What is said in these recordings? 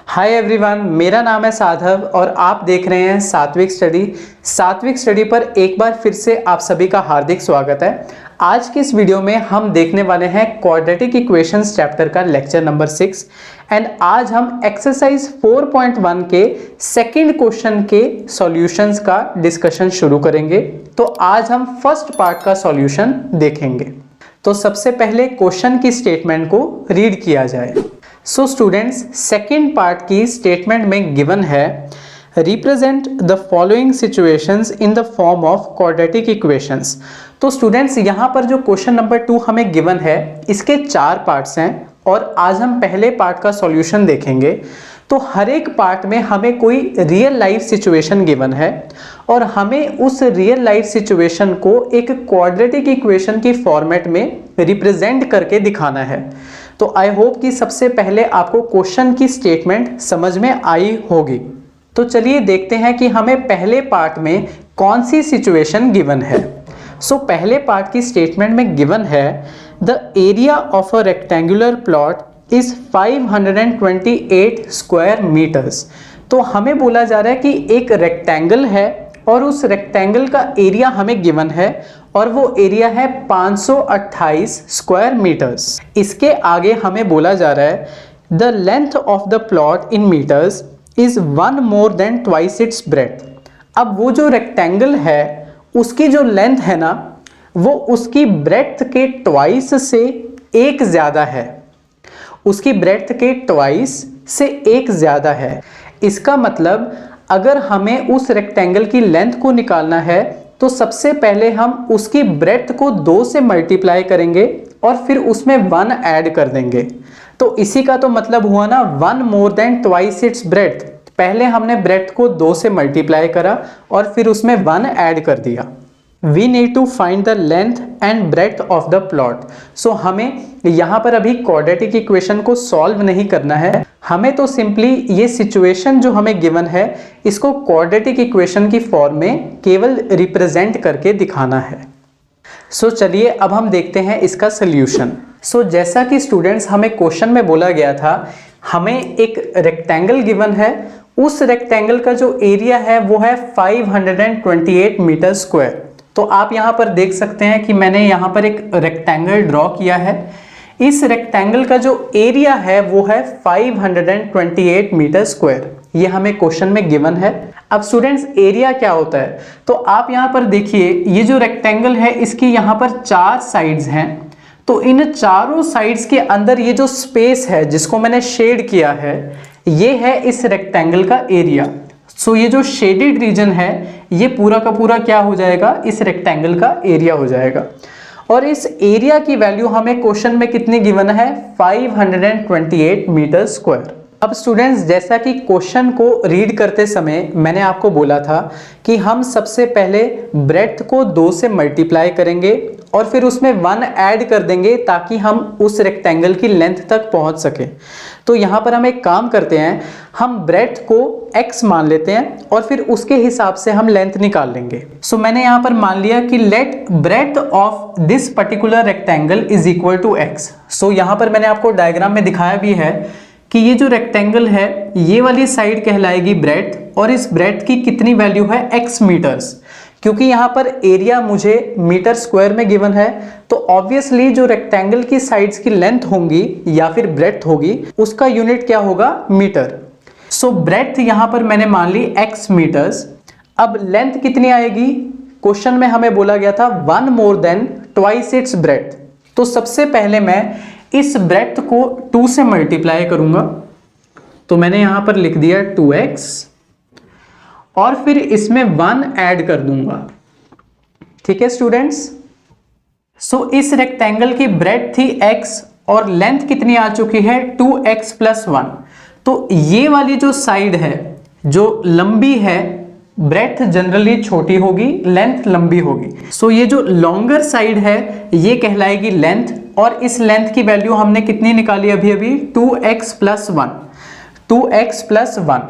Hi everyone, मेरा नाम है साधव और आप देख रहे हैं सात्विक स्टडी। सात्विक स्टडी पर एक बार फिर से आप सभी का हार्दिक स्वागत है। आज की इस वीडियो में हम देखने वाले हैं क्वाड्रेटिक इक्वेशंस चैप्टर का लेक्चर नंबर 6 एंड आज हम एक्सरसाइज 4.1 के सेकंड क्वेश्चन के सॉल्यूशंस का डिस्कशन शुरू करेंगे। तो आज हम फर्स्ट पार्ट का सॉल्यूशन देखेंगे। तो सबसे पहले क्वेश्चन की स्टेटमेंट को रीड किया जाए। सो स्टूडेंट्स, सेकेंड पार्ट की स्टेटमेंट में गिवन है represent the following situations in the form of quadratic equations. तो स्टूडेंट्स, यहाँ पर जो क्वेश्चन नंबर 2 हमें गिवन है इसके 4 पार्ट्स हैं और आज हम पहले पार्ट का सॉल्यूशन देखेंगे। तो हर एक पार्ट में हमें कोई रियल लाइफ सिचुएशन गिवन है और हमें उस रियल लाइफ सिचुएशन को एक क्वाड्रेटिक इक्वेशन की फॉर्मेट में रिप्रेजेंट करके दिखाना है। तो आई होप कि सबसे पहले आपको क्वेश्चन की स्टेटमेंट समझ में आई होगी। तो चलिए देखते हैं कि हमें पहले पार्ट में कौन सी सिचुएशन गिवन है। सो पहले पार्ट की स्टेटमेंट में गिवन है the area of a rectangular plot is 528 square metres. तो हमें बोला जा रहा है कि एक रेक्टेंगल है और उस रेक्टेंगल का एरिया हमें गिवन है और वो एरिया है 528 स्क्वायर मीटर्स। इसके आगे हमें बोला जा रहा है the length of the plot in metres is 1 more than twice its breadth. अब वो जो रेक्टेंगल है उसकी जो लेंथ है ना, वो उसकी ब्रेथ के ट्वाइस से एक ज्यादा है। उसकी ब्रेथ के ट्वाइस से एक ज्यादा है। इसका मतलब अगर हमें उस रेक्टेंगल की लेंथ को निकालना है तो सबसे पहले हम उसकी ब्रेथ को 2 से मल्टीप्लाई करेंगे और फिर उसमें 1 ऐड कर देंगे। तो इसी का तो मतलब हुआ ना 1 more than twice its breath. पहले हमने ब्रेथ को 2 से मल्टीप्लाई करा और फिर उसमें 1 ऐड कर दिया। We need to find the length and breadth of the plot. So हमें यहाँ पर अभी क्वाड्रेटिक इक्वेशन को सॉल्व नहीं करना है, हमें तो सिंपली ये सिचुएशन जो हमें गिवन है इसको क्वाड्रेटिक इक्वेशन की फॉर्म में केवल रिप्रेजेंट करके दिखाना है। सो चलिए अब हम देखते हैं इसका सोल्यूशन। सो जैसा कि स्टूडेंट्स हमें क्वेश्चन में बोला गया था, हमें एक रेक्टेंगल गिवन है, उस रेक्टेंगल का जो एरिया है वो है 528 मीटर स्क्वायर। तो आप यहाँ पर देख सकते हैं कि मैंने यहाँ पर एक रेक्टेंगल ड्रॉ किया है। इस रेक्टेंगल का जो एरिया है वो है 528 मीटर स्क्वायर। ये हमें क्वेश्चन में गिवन है। अब स्टूडेंट्स, एरिया क्या होता है? तो आप यहाँ पर देखिए, ये जो रेक्टेंगल है इसकी यहाँ पर 4 साइड्स हैं। तो इन चारों साइड्स के अंदर ये जो स्पेस है जिसको मैंने शेड किया है, ये है इस रेक्टेंगल का एरिया। सो ये जो शेडेड रीजन है ये पूरा का पूरा क्या हो जाएगा, इस रेक्टेंगल का एरिया हो जाएगा। और इस एरिया की वैल्यू हमें क्वेश्चन में कितनी गिवन है, 528 मीटर स्क्वायर। अब स्टूडेंट्स, जैसा कि क्वेश्चन को रीड करते समय मैंने आपको बोला था कि हम सबसे पहले ब्रेथ को 2 से मल्टीप्लाई करेंगे और फिर उसमें 1 ऐड कर देंगे ताकि हम उस रेक्टेंगल की लेंथ तक पहुंच सके। तो यहाँ पर हम एक काम करते हैं, हम ब्रेथ को x मान लेते हैं और फिर उसके हिसाब से हम लेंथ निकाल लेंगे। सो मैंने यहाँ पर मान लिया कि let breadth of this particular rectangle is equal to x। So यहाँ पर मैंने आपको डायग्राम में दिखाया भी है कि ये जो रेक्टेंगल है ये वाली साइड कहलाएगी ब्रेथ और इस ब्रेथ की कितनी वैल्यू है, x मीटर्स। क्योंकि यहाँ पर एरिया मुझे मीटर स्क्वायर में गिवन है तो ऑब्वियसली जो रेक्टेंगल की साइड्स की लेंथ होंगी या फिर ब्रेथ होगी उसका यूनिट क्या होगा, मीटर। सो ब्रेथ यहाँ पर मैंने मान ली x मीटर्स। अब लेंथ कितनी आएगी, क्वेश्चन में हमें बोला गया था 1 more than twice its breath. तो सबसे पहले मैं इस ब्रेथ को 2 से मल्टीप्लाई करूंगा। तो मैंने यहां पर लिख दिया 2x और फिर इसमें 1 ऐड कर दूंगा। ठीक है स्टूडेंट्स। सो इस रेक्टेंगल की ब्रेथ थी x और लेंथ कितनी आ चुकी है, 2x + 1। तो ये वाली जो साइड है जो लंबी है, ब्रेथ जनरली छोटी होगी, लेंथ लंबी होगी। सो ये जो लॉन्गर साइड है ये कहलाएगी लेंथ और इस लेंथ की वैल्यू हमने कितनी निकाली अभी 2x + 1। 2x + 1।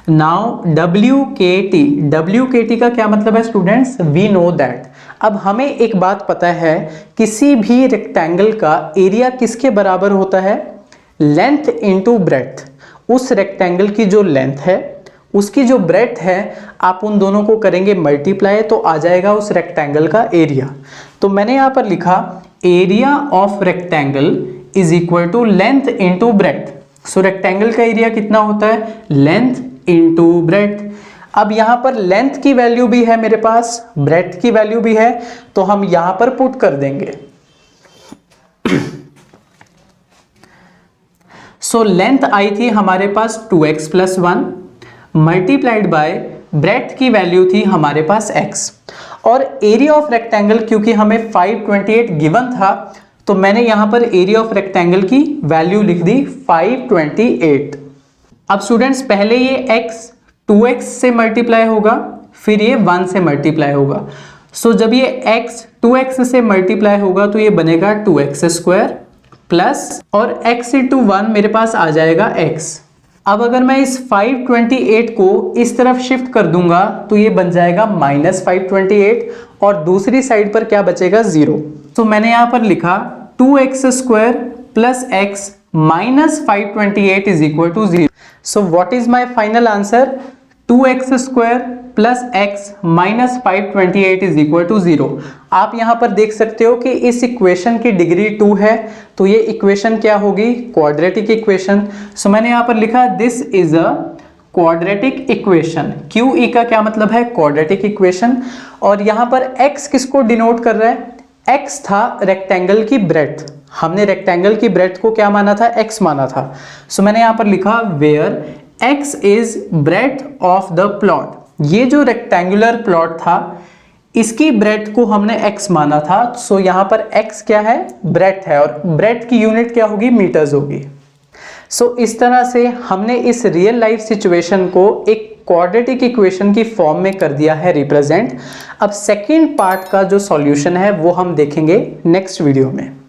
नाउ WKT का क्या मतलब है स्टूडेंट्स, वी नो दैट। अब हमें एक बात पता है, किसी भी रेक्टेंगल का एरिया किसके बराबर होता है, लेंथ इंटू ब्रेथ। उस रेक्टेंगल की जो लेंथ है उसकी जो ब्रेड्थ है आप उन दोनों को करेंगे मल्टीप्लाई, तो आ जाएगा उस रेक्टेंगल का एरिया। तो मैंने यहाँ पर लिखा area of rectangle is equal to length into breadth. So rectangle का एरिया कितना होता है, लेंथ इंटू ब्रेड्थ। अब यहाँ पर लेंथ की वैल्यू भी है मेरे पास, ब्रेड्थ की वैल्यू भी है, तो हम यहाँ पर पुट कर देंगे। सो लेंथ आई थी हमारे पास 2x + 1 मल्टीप्लाइड बाय ब्रेड्थ की वैल्यू थी हमारे पास x, और एरिया ऑफ रेक्टेंगल क्योंकि हमें 528 गिवन था तो मैंने यहां पर एरिया ऑफ रेक्टेंगल की वैल्यू लिख दी 528। अब स्टूडेंट्स पहले ये x 2x से मल्टीप्लाई होगा, फिर ये 1 से मल्टीप्लाई होगा। सो जब ये x 2x से मल्टीप्लाई होगा तो ये बनेगा 2x² प्लस और x × 1 मेरे पास आ जाएगा x। अब अगर मैं इस 528 को इस तरफ शिफ्ट कर दूंगा तो ये बन जाएगा -528 और दूसरी साइड पर क्या बचेगा, 0। तो मैंने यहां पर लिखा 2x² plus x minus 528 is equal to 0। So what is my final answer, 2x² plus x minus 528 is equal to 0। आप यहां पर देख सकते हो कि इस इक्वेशन की डिग्री 2 है, तो ये इक्वेशन क्या होगी, क्वाड्रेटिक इक्वेशन। सो मैंने यहां पर लिखा this is a quadratic equation. QE का क्या मतलब है, क्वाड्रेटिक इक्वेशन। और यहां पर x किसको डिनोट कर रहा है, x था रेक्टेंगल की ब्रेड्थ, हमने रेक्टेंगल की ब्रेड्थ को क्या माना था, x माना था। सो मैंने यहां पर लिखा where x is breadth of the plot. ये जो रेक्टेंगुलर प्लॉट था इसकी ब्रेड्थ को हमने x माना था, सो यहां पर x क्या है, ब्रेड्थ है, और ब्रेड्थ की यूनिट क्या होगी, मीटर्स होगी। सो इस तरह से हमने इस रियल लाइफ सिचुएशन को एक क्वाड्रेटिक इक्वेशन की फॉर्म में कर दिया है रिप्रेजेंट। अब सेकेंड पार्ट का जो सॉल्यूशन है वो हम देखेंगे नेक्स्ट वीडियो में।